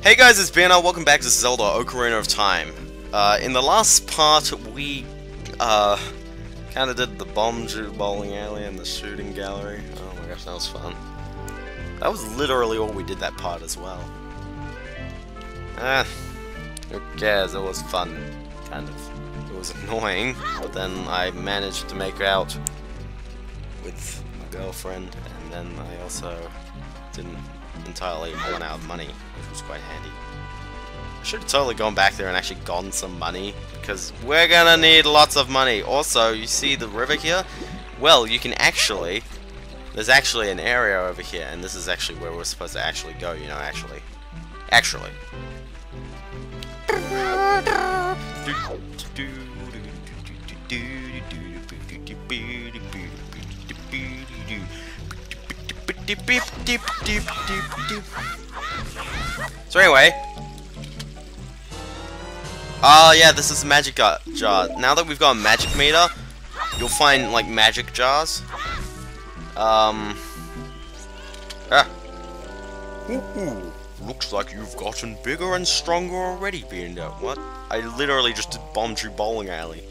Hey guys, it's Banner. Welcome back to Zelda Ocarina of Time. In the last part, we kind of did the bomb bowling alley and the shooting gallery. Oh my gosh, that was fun. That was literally all we did that part as well. Who cares? It was fun, kind of. It was annoying, but then I managed to make out with my girlfriend, and then I also didn't entirely run out of money, which was quite handy. I should have totally gone back there and actually gotten some money, because we're gonna need lots of money. Also, you see the river here? Well, you can actually... There's actually an area over here, and this is actually where we're supposed to actually go, you know, actually. So anyway, yeah, this is a magic jar. Now that we've got a magic meter, you'll find like magic jars. Looks like you've gotten bigger and stronger already, Beander. What? I literally just did Bomb Tree Bowling Alley.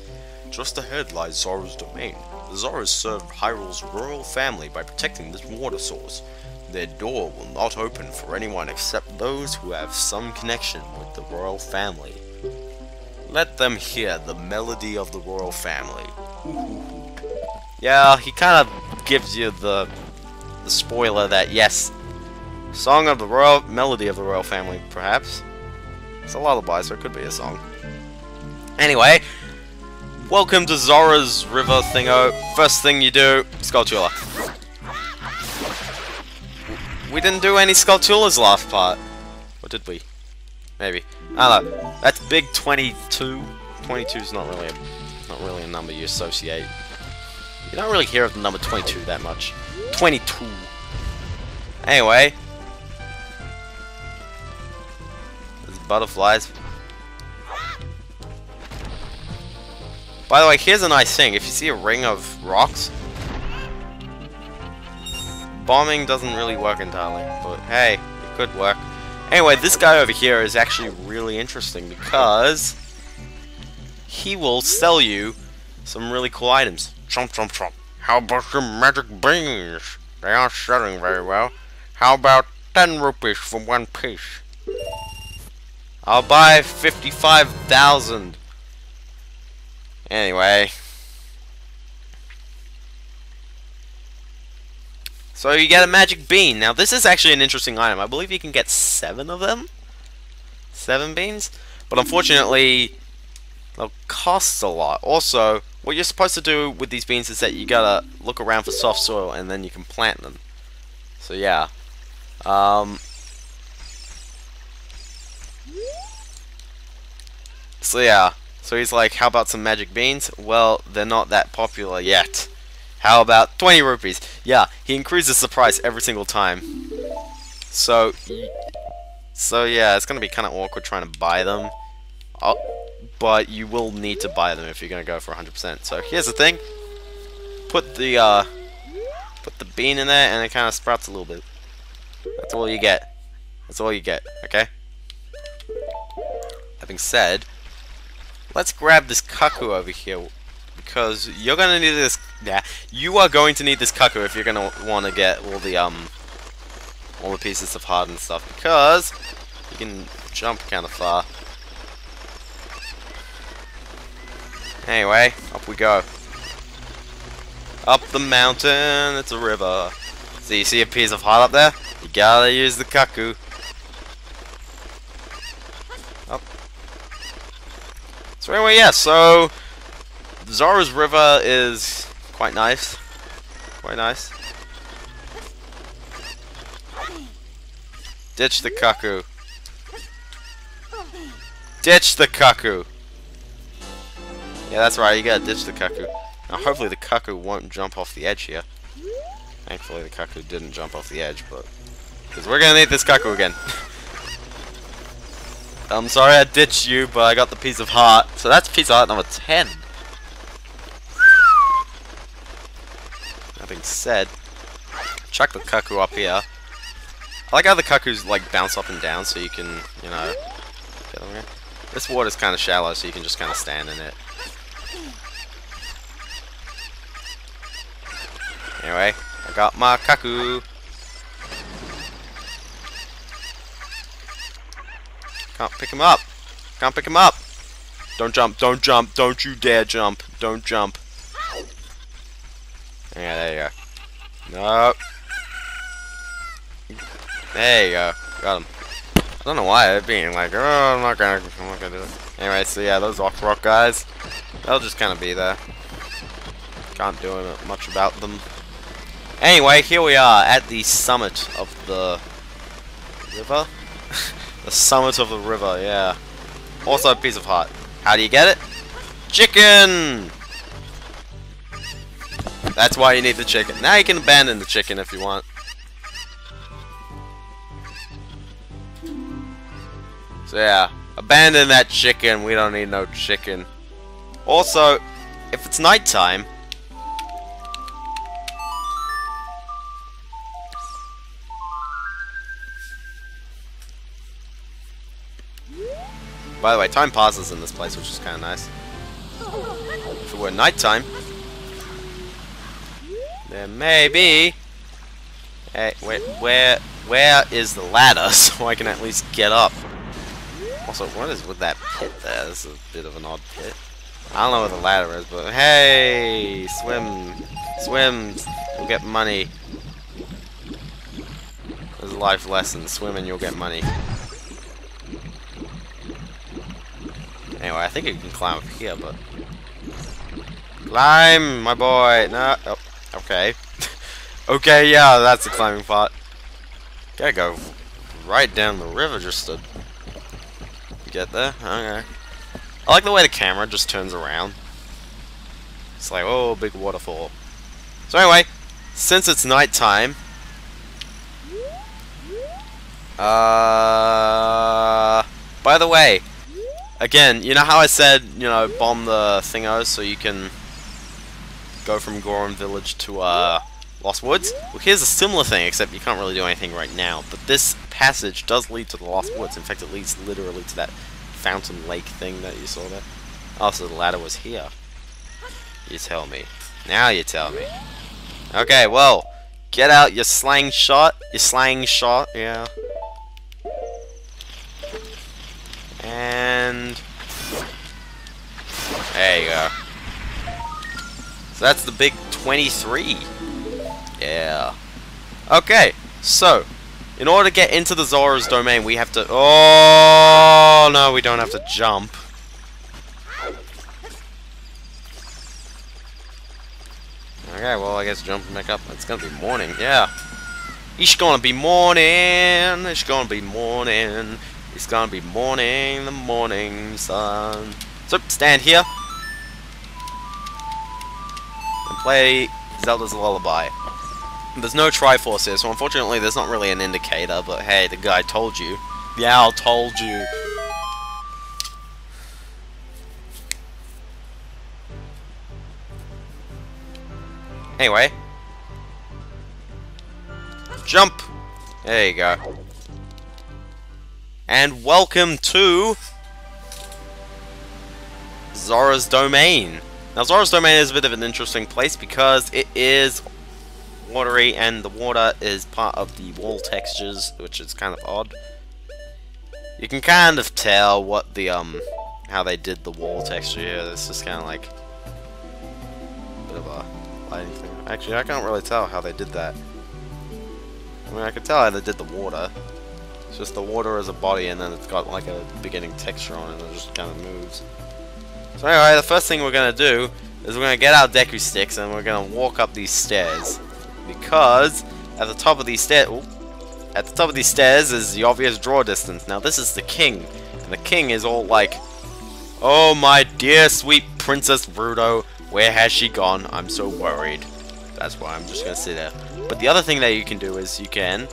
Just ahead lies Zora's domain. The Zoras served Hyrule's royal family by protecting this water source. Their door will not open for anyone except those who have some connection with the royal family. Let them hear the melody of the royal family. Yeah, he kind of gives you the spoiler that, yes, song of the royal, melody of the royal family, perhaps. It's a lullaby, so it could be a song. Anyway, welcome to Zora's River thingo. First thing you do, Skulltula. We didn't do any Skulltulas last part. Or did we? Maybe. I don't know. That's big 22. 22 is not really a number you associate. You don't really hear of the number 22 that much. 22. Anyway. There's butterflies. By the way, here's a nice thing. If you see a ring of rocks, bombing doesn't really work entirely, but hey, it could work. Anyway, this guy over here is actually really interesting because he will sell you some really cool items. Chomp, chomp, chomp. How about some magic beans? They aren't selling very well. How about 10 rupees for one piece? I'll buy 55,000. Anyway. So you get a magic bean. Now this is actually an interesting item. I believe you can get 7 of them. 7 beans. But unfortunately, they'll cost a lot. Also, what you're supposed to do with these beans is that you gotta look around for soft soil and then you can plant them. So yeah. So yeah. So he's like, how about some magic beans? Well, they're not that popular yet. How about 20 rupees? Yeah, he increases the price every single time. So yeah, it's gonna be kind of awkward trying to buy them. But you will need to buy them if you're gonna go for 100%. So here's the thing: put the bean in there, and it kind of sprouts a little bit. That's all you get. That's all you get. Okay. Having said, let's grab this cuckoo over here, because you're gonna need this. Yeah, you are going to need this cuckoo if you're gonna want to get all the pieces of heart and stuff, because you can jump kind of far. Anyway, up we go. Up the mountain, it's a river. So you see a piece of heart up there? You gotta use the cuckoo. Up. So anyway, yeah, so Zora's River is quite nice. Quite nice. Ditch the cuckoo. Ditch the cuckoo. Yeah, that's right, you gotta ditch the cuckoo. Now hopefully the cuckoo won't jump off the edge here. Thankfully the cuckoo didn't jump off the edge, but... because we're gonna need this cuckoo again. I'm sorry I ditched you, but I got the piece of heart. So that's piece of heart number 10. That being said, chuck the cuckoo up here. I like how the cuckoos like bounce up and down so you can, you know, get them here. This water's kind of shallow so you can just kind of stand in it. Anyway, I got my cuckoo. Can't pick him up. Can't pick him up. Don't jump, don't jump, don't you dare jump. Don't jump. Yeah, there you go. Nope. There you go. Got him. I don't know why they're being like, oh, I'm not gonna do it. Anyway, so yeah, those rock guys, they'll just kind of be there. Can't do much about them. Anyway, here we are at the summit of the river. The summit of the river, yeah. Also a piece of heart. How do you get it? Chicken! That's why you need the chicken. Now you can abandon the chicken if you want. So yeah, abandon that chicken. We don't need no chicken. Also, if it's nighttime, by the way, time passes in this place, which is kind of nice. If it were nighttime, there may be. Hey, where is the ladder so I can at least get up? Also, what is with that pit there? This is a bit of an odd pit. I don't know where the ladder is, but hey, swim, swim, you'll get money. There's a life lesson: swim and you'll get money. Anyway, I think you can climb up here, but climb, my boy. No, oh, okay, okay, yeah, that's the climbing part. Gotta go right down the river just to get there. Okay. I like the way the camera just turns around. It's like, oh, big waterfall. So anyway, since it's nighttime, by the way, again, you know how I said, you know, bomb the thingos so you can go from Goron Village to Lost Woods? Well, here's a similar thing, except you can't really do anything right now. But this passage does lead to the Lost Woods. In fact, it leads literally to that fountain lake thing that you saw there. Oh, so the ladder was here. You tell me. Now you tell me. Okay, well, get out your slang shot. Your slang shot, yeah. And there you go. So that's the big 23. Yeah. Okay, so in order to get into the Zora's domain, we have to. Oh no, we don't have to jump. Okay, well, I guess jumping back up. It's gonna be morning. Yeah. It's gonna be morning. It's gonna be morning. It's gonna be morning, the morning sun. So, stand here and play Zelda's Lullaby. There's no Triforce here, so unfortunately there's not really an indicator, but hey, the guy told you. Yeah, I told you. Anyway. Jump! There you go. And welcome to Zora's Domain. Now, Zora's Domain is a bit of an interesting place because it is watery and the water is part of the wall textures, which is kind of odd. You can kind of tell what the, how they did the wall texture here. This is kind of like a bit of a lighting thing. Actually, I can't really tell how they did that. I mean, I can tell how they did the water. It's just the water as a body, and then it's got like a beginning texture on it, and it just kind of moves. So anyway, the first thing we're going to do is we're going to get our Deku Sticks, and we're going to walk up these stairs. Because at the top of these stairs is the obvious draw distance. Now this is the king, and the king is all like, "Oh my dear sweet Princess Ruto, where has she gone? I'm so worried." That's why I'm just going to sit there. But the other thing that you can do is you can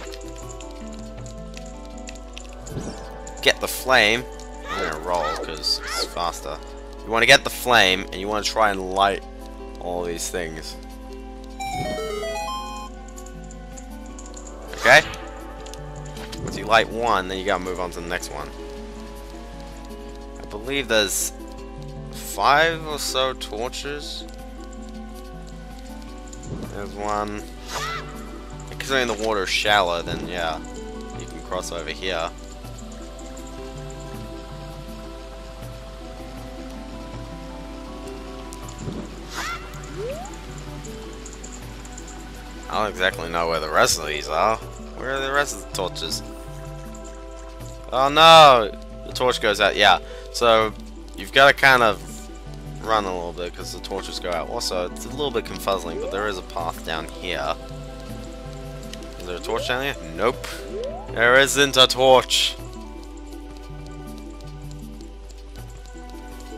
get the flame. I'm going to roll because it's faster. You want to get the flame, and you want to try and light all these things. Okay? So you light one, then you gotta move on to the next one. I believe there's 5 or so torches. There's one. Considering the water is shallow, then yeah, you can cross over here. I don't exactly know where the rest of these are. Where are the rest of the torches? Oh no! The torch goes out, yeah. So, you've got to kind of run a little bit because the torches go out. Also, it's a little bit confuzzling, but there is a path down here. Is there a torch down here? Nope. There isn't a torch.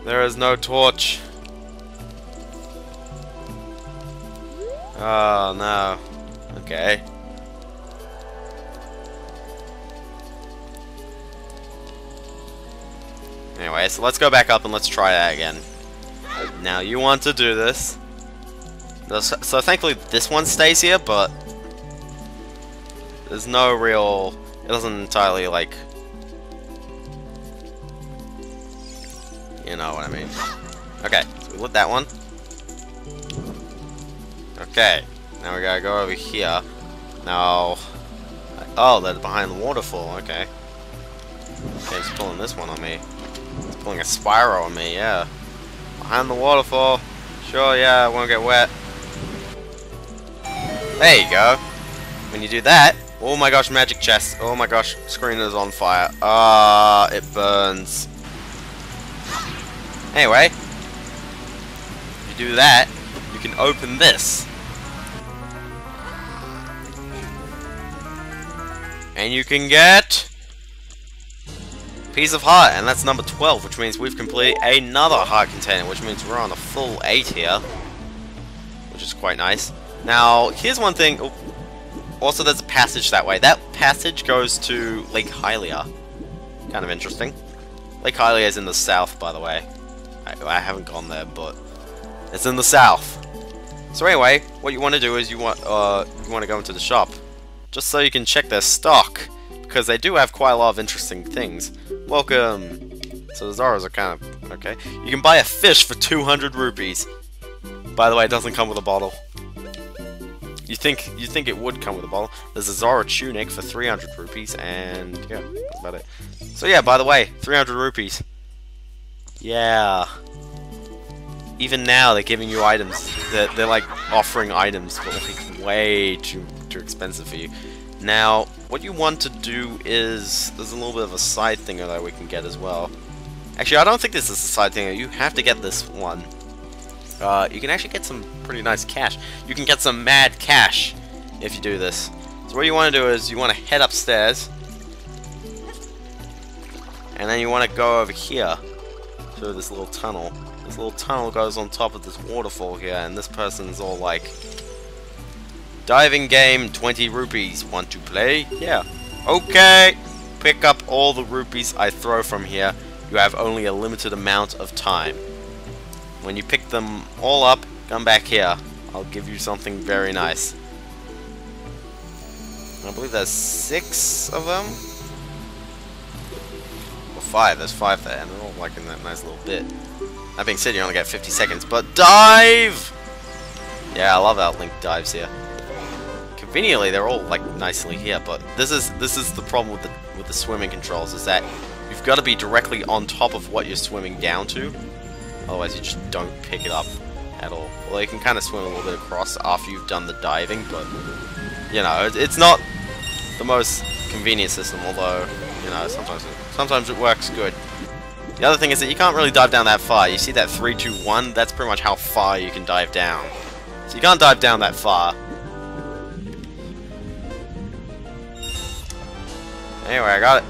There is no torch. Oh no. Okay. Anyway, so let's go back up and let's try that again. Now you want to do this. So thankfully this one stays here, but there's no real... It doesn't entirely, like... You know what I mean. Okay, so we lit that one. Okay, now we gotta go over here. Now... Oh, they're behind the waterfall, okay. Okay, it's pulling this one on me. It's pulling a spiral on me, yeah. Behind the waterfall. Sure, yeah, I won't get wet. There you go. When you do that... Oh my gosh, magic chest. Oh my gosh, screen is on fire. Ah, it burns. Anyway, if you do that, you can open this. And you can get Piece of Heart, and that's number 12, which means we've completed another heart container, which means we're on a full 8 here, which is quite nice. Now, here's one thing. Oh, also, there's a passage that way. That passage goes to Lake Hylia. Kind of interesting. Lake Hylia is in the south, by the way. I haven't gone there, but it's in the south. So anyway, what you want to do is you want to go into the shop, just so you can check their stock, because they do have quite a lot of interesting things. Welcome. So the Zoras are kind of okay. You can buy a fish for 200 rupees. By the way, it doesn't come with a bottle. You think it would come with a bottle. There's a Zora tunic for 300 rupees, and yeah, that's about it. So yeah, by the way, 300 rupees. Yeah. Even now, they're giving you items. They're like offering items, but like way too expensive for you. Now, what you want to do is there's a little bit of a side thing that we can get as well. Actually, I don't think this is a side thing. You have to get this one. You can actually get some pretty nice cash. You can get some mad cash if you do this. So what you want to do is you want to head upstairs, and then you want to go over here through this little tunnel. This little tunnel goes on top of this waterfall here, and this person's all like, diving game, 20 rupees. Want to play? Yeah. Okay. Pick up all the rupees I throw from here. You have only a limited amount of time. When you pick them all up, come back here. I'll give you something very nice. I believe there's 6 of them. Or 5. There's 5 there, and they're all like in that nice little bit. That being said, you only get 50 seconds, but dive! Yeah, I love how Link dives here. Conveniently, they're all like nicely here, but this is the problem with the swimming controls, is that you've got to be directly on top of what you're swimming down to. Otherwise, you just don't pick it up at all. Well, you can kind of swim a little bit across after you've done the diving, but you know, it's not the most convenient system. Although, you know, sometimes it works good. The other thing is that you can't really dive down that far. You see that 3, 2, 1? That's pretty much how far you can dive down. So you can't dive down that far. Anyway, I got it.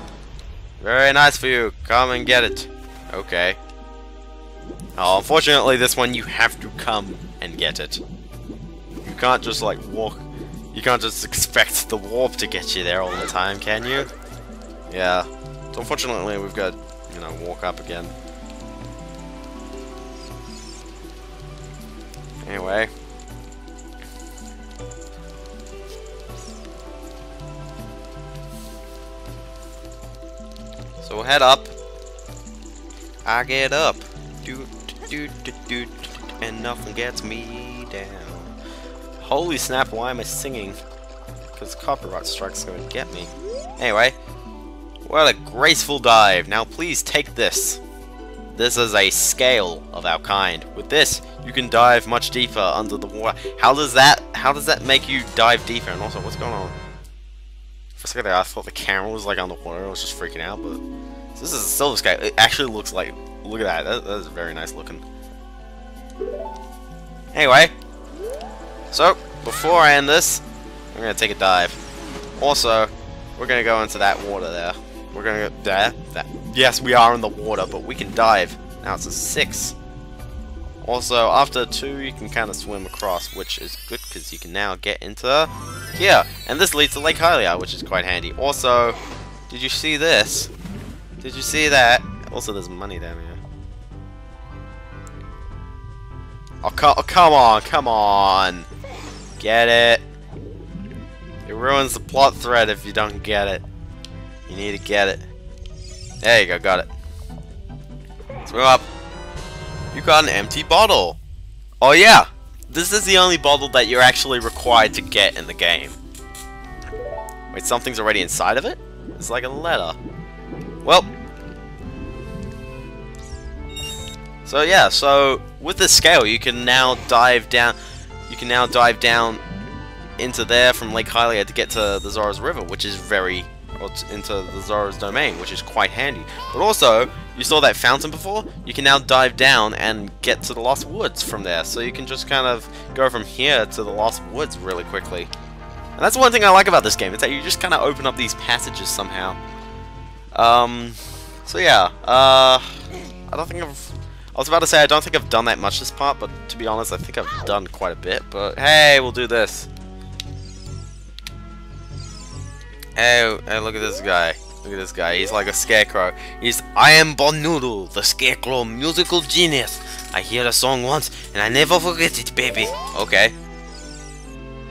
Very nice for you. Come and get it. Okay. Oh, unfortunately, this one you have to come and get it. You can't just like walk. You can't just expect the warp to get you there all the time, can you? Yeah. So unfortunately, we've got, you know, walk up again. Anyway. So head up. I get up. Do, do, do, do, and nothing gets me down. Holy snap, why am I singing? Because copyright strike's going to get me. Anyway, what a graceful dive. Now please take this. This is a scale of our kind. With this, you can dive much deeper under the water. How does that make you dive deeper? And also, what's going on? For a second there, I thought the camera was like underwater. I was just freaking out, but this is a silver scale. It actually looks like, look at that. That is very nice looking. Anyway, so before I end this, I'm gonna take a dive. Also, we're gonna go into that water there. We're gonna go there. That. Yes, we are in the water, but we can dive. Now it's a 6. Also, after 2, you can kind of swim across, which is good because you can now get into here. And this leads to Lake Hylia, which is quite handy. Also, did you see this? Did you see that? Also, there's money down here. Oh, come on. Get it. It ruins the plot thread if you don't get it. You need to get it. There you go, got it. Swim up. You got an empty bottle. Oh yeah, this is the only bottle that you're actually required to get in the game. Wait, something's already inside of it? It's like a letter. Well. So yeah, so with this scale you can now dive down. You can now dive down into there from Lake Hylia to get to the Zora's River, which is into the Zora's Domain, which is quite handy. But also, you saw that fountain before? You can now dive down and get to the Lost Woods from there. So you can just kind of go from here to the Lost Woods really quickly. And that's one thing I like about this game, it's that you just kind of open up these passages somehow. So yeah, I was about to say I don't think I've done that much this part, but to be honest, I think I've done quite a bit. But hey, we'll do this. Hey, look at this guy. Look at this guy. He's like a scarecrow. I am Bon Noodle, the scarecrow musical genius. I hear a song once, and I never forget it, baby. Okay.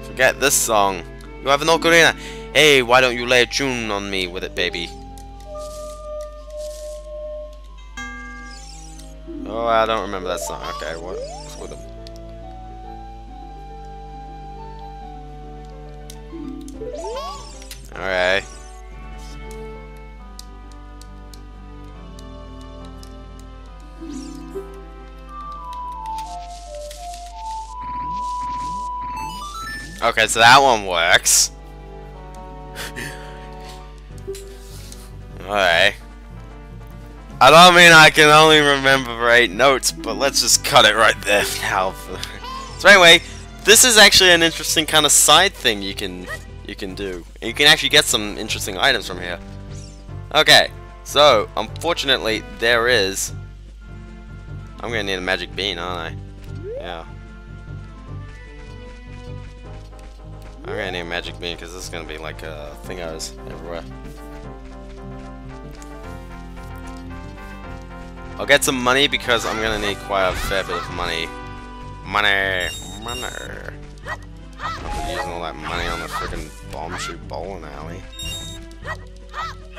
Forget this song. You have an ocarina. Hey, why don't you lay a tune on me with it, baby? Oh, I don't remember that song. Okay, what's with him? Alright. Okay, so that one works. Alright. I don't mean I can only remember 8 notes, but let's just cut it right there now. So anyway, this is actually an interesting kind of side thing you can do. And you can actually get some interesting items from here. Okay, so unfortunately there is. I'm gonna need a magic bean, aren't I? Yeah. I'm gonna need a magic bean because this is gonna be like thingos everywhere. I'll get some money because I'm gonna need quite a fair bit of money. Money. I'm using all that money on the freaking bomb shoot bowling alley.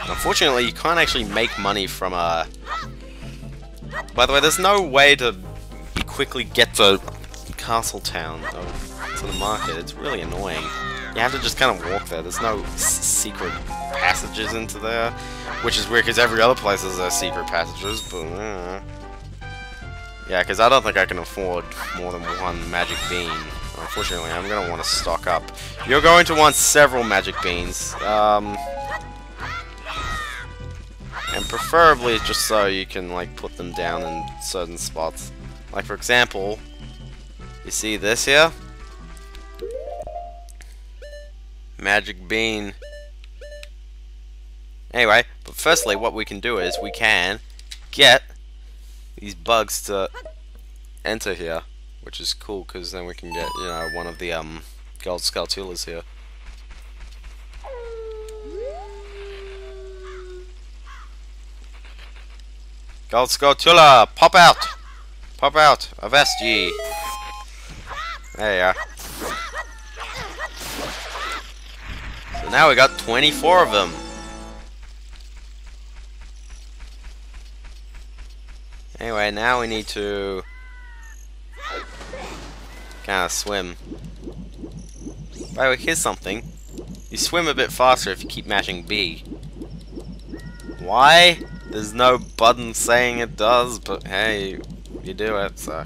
Unfortunately, you can't actually make money from a. By the way, there's no way to quickly get to Castletown or to the market. It's really annoying. You have to just kind of walk there. There's no secret passages into there, which is weird because every other place has secret passages. But yeah, because I don't think I can afford more than one magic bean. Unfortunately, I'm going to want to stock up. You're going to want several magic beans. And preferably just so you can like put them down in certain spots. Like for example, you see this here? Magic bean. Anyway, but firstly what we can do is we can get these bugs to enter here, which is cool because then we can get, you know, one of the gold Skulltulas here. Gold Skulltula, pop out! Pop out! Avast ye! There you are. So now we got 24 of them. Anyway, now we need to kind of swim. By the way, here's something. You swim a bit faster if you keep mashing B. Why? There's no button saying it does, but hey, you do it, so.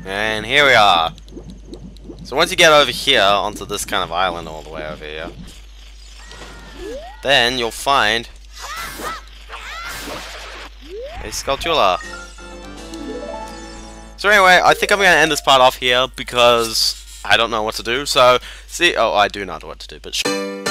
And here we are. So once you get over here, onto this kind of island all the way over here, then you'll find a Skulltula. So anyway, I think I'm going to end this part off here because I don't know what to do, so see... Oh, I do know what to do, but...